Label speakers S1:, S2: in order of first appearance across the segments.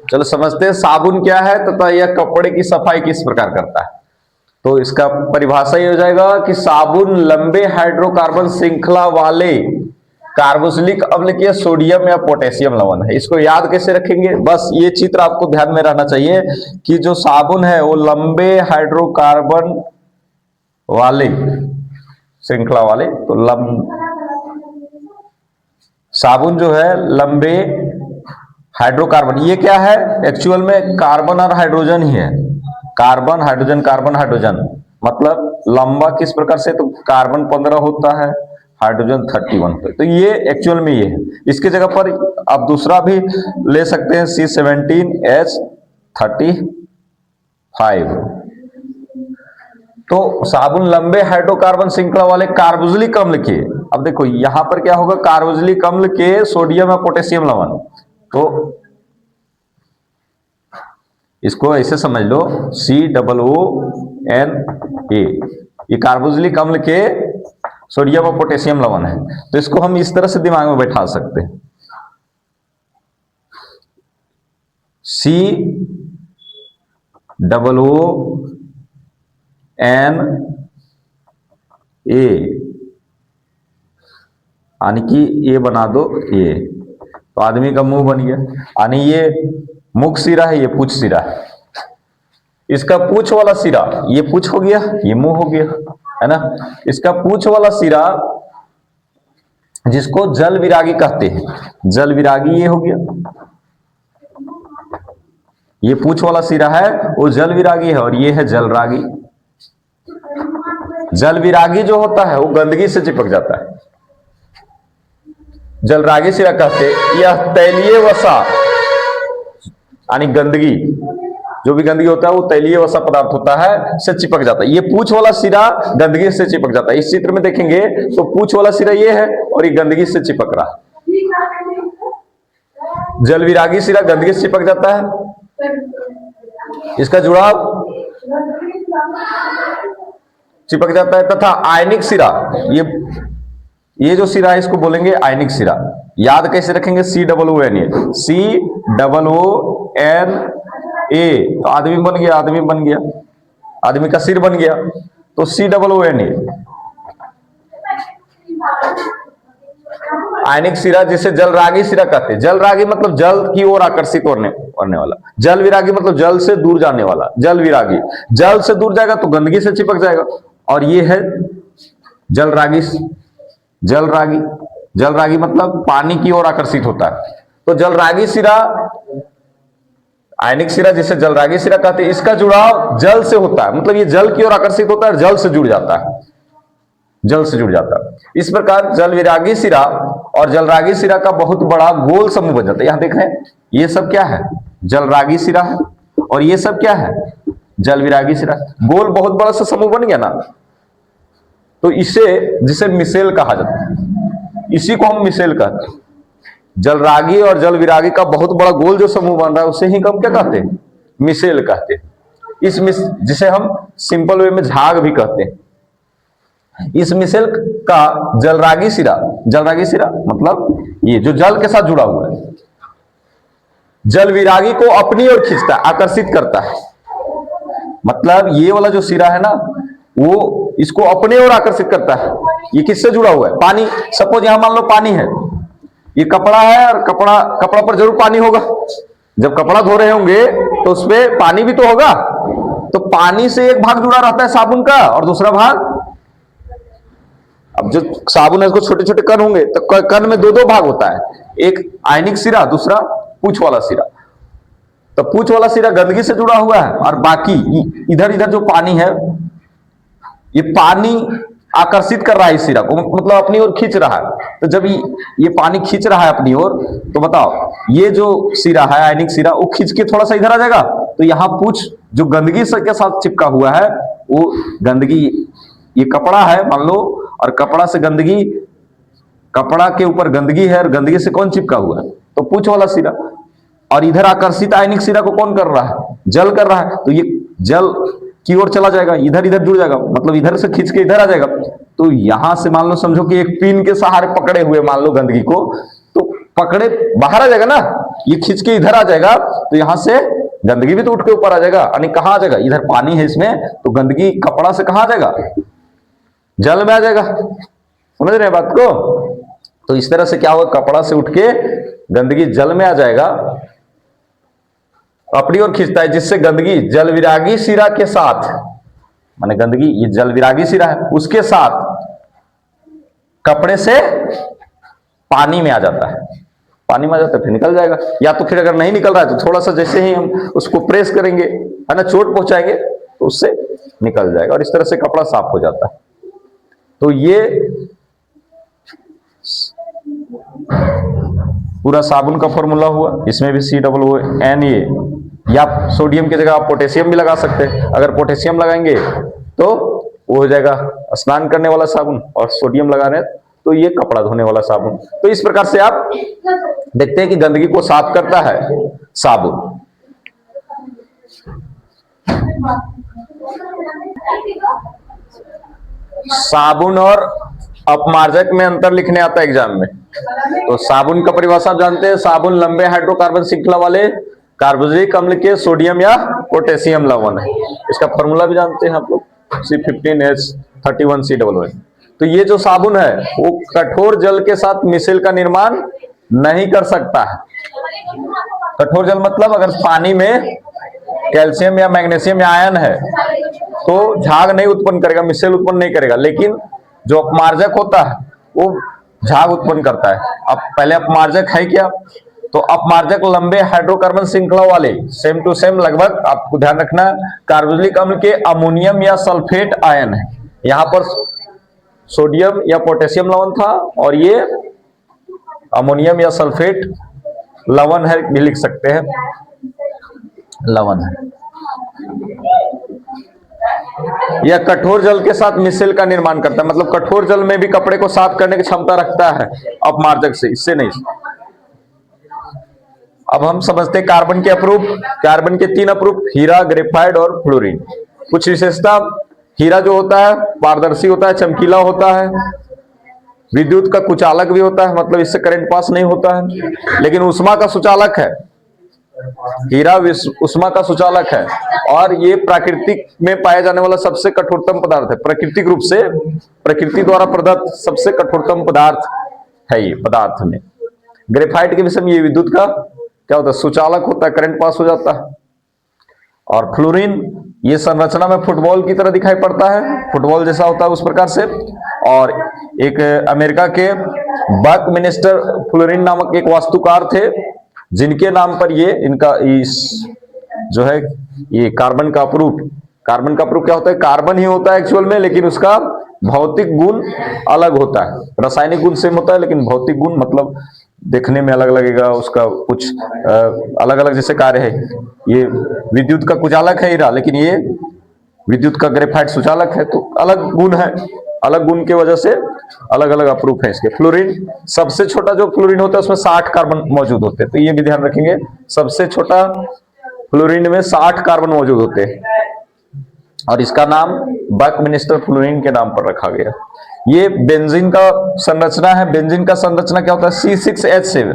S1: चलो समझते हैं साबुन क्या है तथा यह कपड़े की सफाई किस प्रकार करता है। तो इसका परिभाषा ये हो जाएगा कि साबुन लंबे हाइड्रोकार्बन श्रृंखला वाले कार्बोक्सिलिक अम्ल के सोडियम या पोटेशियम लवण है। इसको याद कैसे रखेंगे, बस ये चित्र आपको ध्यान में रहना चाहिए कि जो साबुन है वो लंबे हाइड्रोकार्बन वाले श्रृंखला वाले, तो साबुन जो है लंबे हाइड्रोकार्बन, ये क्या है एक्चुअल में कार्बन और हाइड्रोजन ही है। कार्बन हाइड्रोजन कार्बन हाइड्रोजन मतलब लंबा किस प्रकार से, तो कार्बन 15 होता है, हाइड्रोजन 31 होता है। तो ये एक्चुअल में ये है। इसके जगह पर आप दूसरा भी ले सकते हैं C17H35। तो साबुन लंबे हाइड्रोकार्बन श्रृंखला वाले कार्बोक्सिलिक अम्ल के, अब देखो यहां पर क्या होगा, कार्बोक्सिलिक अम्ल के सोडियम या पोटेशियम लवण, तो इसको ऐसे समझ लो COONA, ये कार्बोक्सिलिक अम्ल के सोडियम और पोटेशियम लवण है। तो इसको हम इस तरह से दिमाग में बैठा सकते हैं, COONA, यानी कि ये बना दो ये, तो आदमी का मुंह बन गया। यानी ये मुख सिरा है, ये पूछ सिरा है। इसका पूछ वाला सिरा ये पूछ हो गया, ये मुंह हो गया, है ना। इसका पूछ वाला सिरा जिसको जल विरागी कहते हैं, जल विरागी ये हो गया। ये पूछ वाला सिरा है वो जल विरागी है, और ये है जल रागी। जल विरागी जो होता है वो गंदगी से चिपक जाता है, जल रागी सिरा कहते। यह तैलीय वसा यानी गंदगी, जो भी गंदगी होता है वो तैलीय वसा पदार्थ होता है से चिपक जाता है। ये पूछ वाला सिरा गंदगी से चिपक जाता है। इस चित्र में देखेंगे तो पूछ वाला सिरा ये है और ये गंदगी से चिपक रहा है। जल विरागी सिरा गंदगी से चिपक जाता है, इसका जुड़ाव चिपक जाता है। तथा आयनिक सिरा, ये जो सिरा है इसको बोलेंगे आयनिक सिरा। याद कैसे रखेंगे, COONA, तो आदमी बन गया, आदमी बन गया, आदमी का सिर बन गया, तो COONA। आयनिक सिरा जिसे जल रागी सिरा कहते हैं। जल रागी मतलब जल की ओर आकर्षित करने वाला, जल विरागी मतलब जल से दूर जाने वाला। जल विरागी जल से दूर जाएगा तो गंदगी से चिपक जाएगा, और ये है जल रागी। जल रागी, जल रागी मतलब पानी की ओर आकर्षित होता है। तो जल रागी सिरा, आयनिक सिरा जिसे जल रागी सिरा कहते हैं, इसका जुड़ाव जल से होता है, मतलब ये जल की ओर आकर्षित होता है, जल से जुड़ जाता है, जल से जुड़ जाता है। इस प्रकार जल विरागी सिरा और जल रागी सिरा का बहुत बड़ा गोल समूह बन जाता है। यहां देख रहे हैं ये सब क्या है, जल रागी सिरा है, और ये सब क्या है, जल विरागी सिरा। गोल बहुत बड़ा सा समूह बन गया ना, तो इसे जिसे मिसेल कहा जाता है, इसी को हम मिसेल कहते हैं। जल रागी और जल विरागी का बहुत बड़ा गोल जो समूह बन रहा है उसे ही हम क्या कहते हैं, मिसेल कहते हैं। जिसे हम सिंपल वे में झाग भी कहते हैं। इस मिसेल का जलरागी सिरा, जलरागी सिरा मतलब ये जो जल के साथ जुड़ा हुआ है, जल विरागी को अपनी ओर खींचता है, आकर्षित करता है। मतलब ये वाला जो सिरा है ना वो इसको अपने ओर आकर्षित करता है। ये किससे जुड़ा हुआ है, पानी। सपोज यहां मान लो पानी है, ये कपड़ा है, और कपड़ा पर जरूर पानी होगा। जब कपड़ा धो रहे होंगे तो उसमें पानी भी तो होगा, तो पानी से एक भाग जुड़ा रहता है साबुन का, और दूसरा भाग, अब जो साबुन है उसको छोटे छोटे कण होंगे, तो कण में दो दो भाग होता है, एक आयनिक सिरा, दूसरा पूछ वाला सिरा। तो पूछ वाला सिरा गंदगी से जुड़ा हुआ है, और बाकी इधर इधर जो पानी है, ये पानी आकर्षित कर रहा है इस सिरा को, मतलब अपनी ओर खींच रहा है। तो जब ये पानी खींच रहा है अपनी ओर, तो बताओ ये जो सिरा है आयनिक सिरा, वो खींच के थोड़ा सा इधर आ जाएगा, तो यहां पूछ जो गंदगी के साथ चिपका हुआ है, वो गंदगी, ये कपड़ा है मान लो, और कपड़ा से गंदगी, कपड़ा के ऊपर गंदगी है, और गंदगी से कौन चिपका हुआ है, तो पूछ वाला सिरा। और इधर आकर्षित आयनिक सिरा को कौन कर रहा है, जल कर रहा है, तो ये जल की ओर चला जाएगा, इधर इधर जुड़ जाएगा, मतलब इधर से खींच के इधर आ जाएगा। तो यहां से मान लो समझो कि एक पिन के सहारे पकड़े हुए मान लो गंदगी को, तो पकड़े बाहर आ जाएगा ना, ये खींच के इधर आ जाएगा तो यहां से गंदगी भी तो उठ के ऊपर आ जाएगा, यानी कहां आ जाएगा, इधर पानी है इसमें तो गंदगी कपड़ा से कहां आ जाएगा, जल में आ जाएगा। समझ रहे हैं बात को? तो इस तरह से क्या होगा, कपड़ा से उठ के गंदगी जल में आ जाएगा, अपनी ओर खींचता है, जिससे गंदगी जल विरागी सिरा के साथ, माने गंदगी ये जल विरागी सिरा है उसके साथ कपड़े से पानी में आ जाता है, पानी में आ जाता है, फिर निकल जाएगा। या तो फिर अगर नहीं निकल रहा है तो थोड़ा सा जैसे ही हम उसको प्रेस करेंगे, है ना, चोट पहुंचाएंगे तो उससे निकल जाएगा और इस तरह से कपड़ा साफ हो जाता है। तो ये पूरा साबुन का फॉर्मूला हुआ, इसमें भी COONA, या सोडियम की जगह आप पोटेशियम भी लगा सकते हैं। अगर पोटेशियम लगाएंगे तो वो हो जाएगा स्नान करने वाला साबुन, और सोडियम लगा रहे हैं तो ये कपड़ा धोने वाला साबुन। तो इस प्रकार से आप देखते हैं कि गंदगी को साफ करता है साबुन। साबुन और अपमार्जक में अंतर लिखने आता है एग्जाम में। तो साबुन का परिभाषा आप जानते हैं, साबुन लंबे हाइड्रोकार्बन श्रृंखला वाले कार्बोक्सिलिक अम्ल के सोडियम या पोटेशियम लवण है। इसका फॉर्मूला भी जानते हैं आप लोग, C15H31C11। तो ये जो साबुन है वो कठोर जल के साथ मिश्रण का निर्माण नहीं कर सकता है। कठोर जल मतलब अगर पानी में कैल्शियम या मैग्नीशियम या आयन है तो झाग नहीं उत्पन्न करेगा, मिश्रण उत्पन्न नहीं करेगा। लेकिन जो अपमार्जक होता है वो झाग उत्पन्न करता है। अब पहले अपमार्जक है क्या, तो अपमार्जक लंबे हाइड्रोकार्बन श्रृंखला वाले सेम टू सेम लगभग, आपको ध्यान रखना, कार्बोक्सिलिक अम्ल के अमोनियम या सल्फेट आयन है। यहां पर सोडियम या पोटेशियम लवण था और ये अमोनियम या सल्फेट लवण है, भी लिख सकते हैं, लवण है। यह कठोर जल के साथ मिश्रण का निर्माण करता है, मतलब कठोर जल में भी कपड़े को साफ करने की क्षमता रखता है अपमार्जक से, इससे नहीं। अब हम समझते हैं कार्बन के अप्रूप। कार्बन के 3 अप्रूप, हीरा, ग्रेफाइट और फ्लोरीन। कुछ विशेषता, हीरा जो होता है पारदर्शी होता है, चमकीला होता है, विद्युत का कुचालक भी होता है, मतलब इससे करंट पास नहीं होता है, लेकिन उष्मा का सुचालक है। हीरा उष्मा का सुचालक है और ये प्राकृतिक में पाया जाने वाला सबसे कठोरतम पदार्थ है। प्राकृतिक रूप से, प्रकृति द्वारा प्रदत्त सबसे कठोरतम पदार्थ है ये पदार्थ में। ग्रेफाइट के विषय में ये विद्युत का क्या होता है, सुचालक होता है, करंट पास हो जाता है। और फ्लोरीन ये संरचना में फुटबॉल की तरह दिखाई पड़ता है, फुटबॉल जैसा होता है उस प्रकार से। और एक अमेरिका के बकमिंस्टर फ्लोरीन नामक एक वास्तुकार थे, जिनके नाम पर ये इनका इस जो है ये कार्बन का अप्रूप। कार्बन का अप्रूप क्या होता है, कार्बन ही होता है एक्चुअल में, लेकिन उसका भौतिक गुण अलग होता है। रासायनिक गुण सेम होता है लेकिन भौतिक गुण मतलब देखने में अलग लगेगा, उसका कुछ अलग अलग जैसे कार्य है। ये विद्युत का कुचालक है हीरा, लेकिन ये विद्युत का ग्रेफाइट सुचालक है, तो अलग गुण है, अलग गुण की वजह से अलग अलग अप्रूप है इसके। फ्लोरीन सबसे छोटा जो फ्लोरीन होता है उसमें 60 कार्बन मौजूद होते हैं, तो ये भी ध्यान रखेंगे, सबसे छोटा फ्लोरीन में 60 कार्बन मौजूद होते हैं और इसका नाम बकमिंस्टर फ्लोरीन के नाम पर रखा गया। ये बेंजीन का संरचना है। बेंजीन का संरचना क्या होता है, C6H6।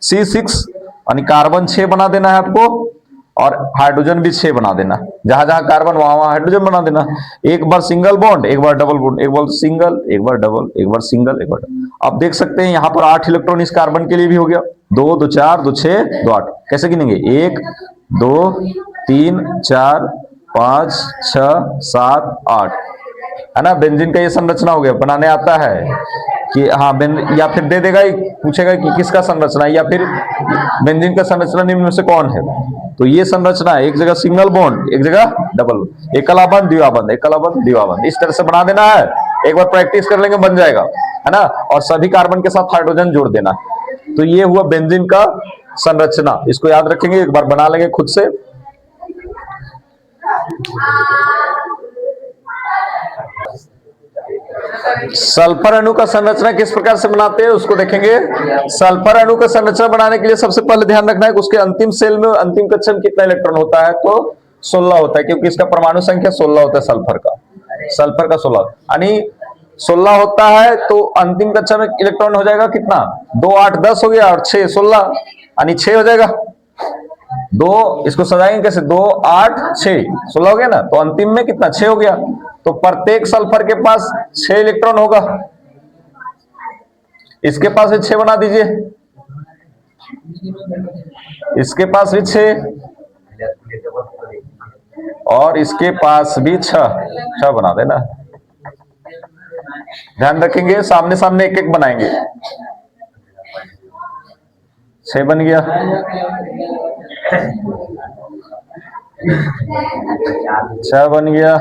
S1: C6 यानी कार्बन 6 बना देना है आपको और हाइड्रोजन भी 6 बना देना, जहां जहां कार्बन वहां वहां हाइड्रोजन बना देना। एक बार सिंगल बॉन्ड, एक बार डबल बॉन्ड, एक बार सिंगल, एक बार डबल, एक बार सिंगल, एक बार डबल। आप देख सकते हैं यहाँ पर 8 इलेक्ट्रॉन इस कार्बन के लिए भी हो गया, 2 2 4 2 6 2 8। कैसे गिनेंगे, 1 2 3 4 5 6 7 8, है ना। बेंजीन का ये संरचना हो गया, बनाने आता है कि हाँ या फिर दे देगा, पूछेगा कि किसका संरचना है, या फिर बेंजीन का संरचना निम्न में से कौन है। तो ये संरचना है, एक जगह सिंगल बॉन्ड, एक जगह डबल, एकला बंध द्विआबंध, एकला बंध द्विआबंध, इस तरह से बना देना है। एक बार प्रैक्टिस कर लेंगे बन जाएगा, है ना। और सभी कार्बन के साथ हाइड्रोजन जोड़ देना। तो ये हुआ बेंजीन का संरचना, इसको याद रखेंगे, एक बार बना लेंगे खुद से। सल्फर अणु का संरचना किस प्रकार से बनाते हैं उसको देखेंगे। सल्फर अणु का संरचना बनाने के लिए सबसे पहले ध्यान रखना है कि उसके अंतिम सेल में, अंतिम कक्षा में कितना इलेक्ट्रॉन होता है, तो 16 होता है, क्योंकि इसका परमाणु संख्या 16 होता है सल्फर का 16। यानी 16 होता है तो अंतिम कक्षा में इलेक्ट्रॉन हो जाएगा कितना, 2 8 10 हो गया और 6 16, यानी 6 हो जाएगा। दो इसको सजाएंगे कैसे, 2 8 6 16 हो गया ना, तो अंतिम में कितना 6 हो गया। तो प्रत्येक सल्फर के पास 6 इलेक्ट्रॉन होगा। इसके पास भी 6 बना दीजिए, इसके पास भी 6 और इसके पास भी 6 बना देना। ध्यान रखेंगे, सामने सामने एक एक बनाएंगे। 6 बन गया, 6 बन गया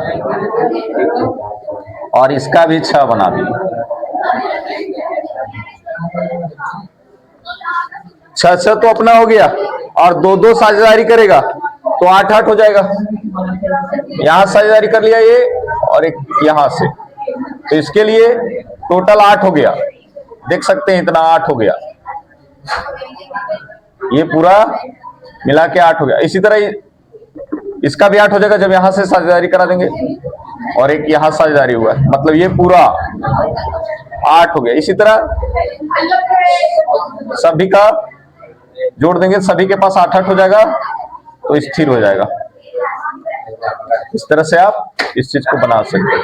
S1: और इसका भी 6 बना दिया। 6 तो अपना हो गया और 2 साझेदारी करेगा तो 8 8 हो जाएगा। यहां साझेदारी कर लिया ये और एक यहां से, तो इसके लिए टोटल 8 हो गया। देख सकते हैं इतना 8 हो गया, ये पूरा मिला के 8 हो गया। इसी तरह इसका भी 8 हो जाएगा जब यहां से साझेदारी करा देंगे और एक यहां साझेदारी हुआ, मतलब ये पूरा 8 हो गया। इसी तरह सभी का जोड़ देंगे, सभी के पास 8 8 हो जाएगा तो स्थिर हो जाएगा। इस तरह से आप इस चीज को बना सकते हैं।